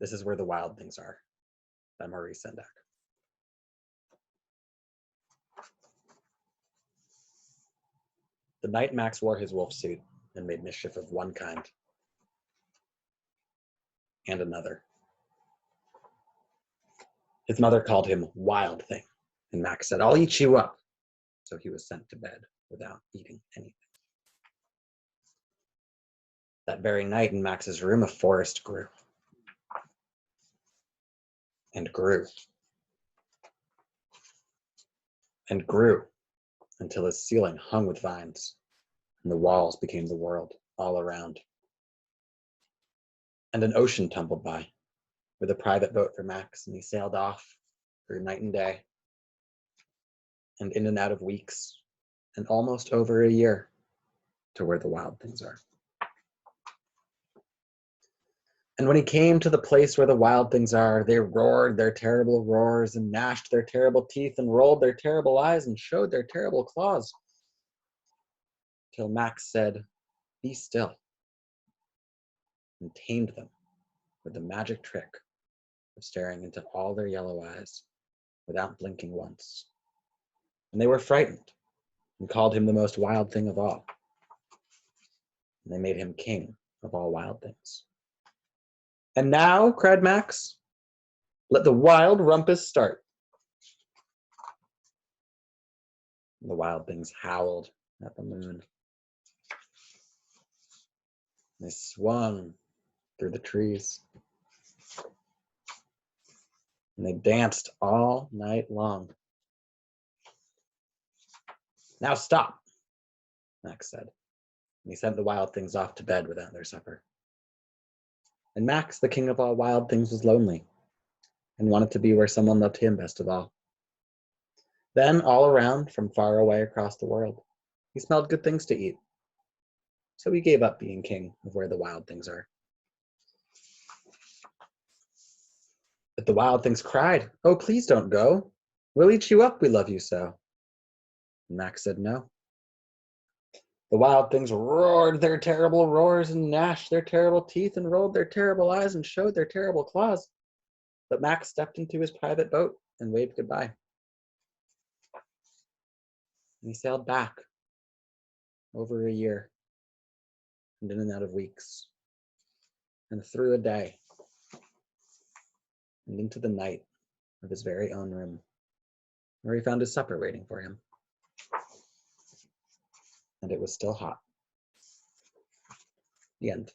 This is where the wild things are, by Maurice Sendak. The night Max wore his wolf suit and made mischief of one kind and another. His mother called him Wild Thing, and Max said, "I'll eat you up." So he was sent to bed without eating anything. That very night in Max's room, a forest grew and grew and grew until his ceiling hung with vines and the walls became the world all around. And an ocean tumbled by with a private boat for Max, and he sailed off through night and day and in and out of weeks and almost over a year to where the wild things are. And when he came to the place where the wild things are, they roared their terrible roars and gnashed their terrible teeth and rolled their terrible eyes and showed their terrible claws. Till Max said, "Be still," and tamed them with the magic trick of staring into all their yellow eyes without blinking once. And they were frightened and called him the most wild thing of all. And they made him king of all wild things. "And now," cried Max, "let the wild rumpus start." And the wild things howled at the moon. They swung through the trees. And they danced all night long. "Now stop," Max said. And he sent the wild things off to bed without their supper. And Max, the king of all wild things, was lonely and wanted to be where someone loved him best of all. Then, all around, from far away across the world, he smelled good things to eat. So he gave up being king of where the wild things are. But the wild things cried, "Oh, please don't go. We'll eat you up, we love you so." And Max said no. The wild things roared their terrible roars and gnashed their terrible teeth and rolled their terrible eyes and showed their terrible claws. But Max stepped into his private boat and waved goodbye. And he sailed back over a year and in and out of weeks and through a day and into the night of his very own room, where he found his supper waiting for him. And it was still hot. The end.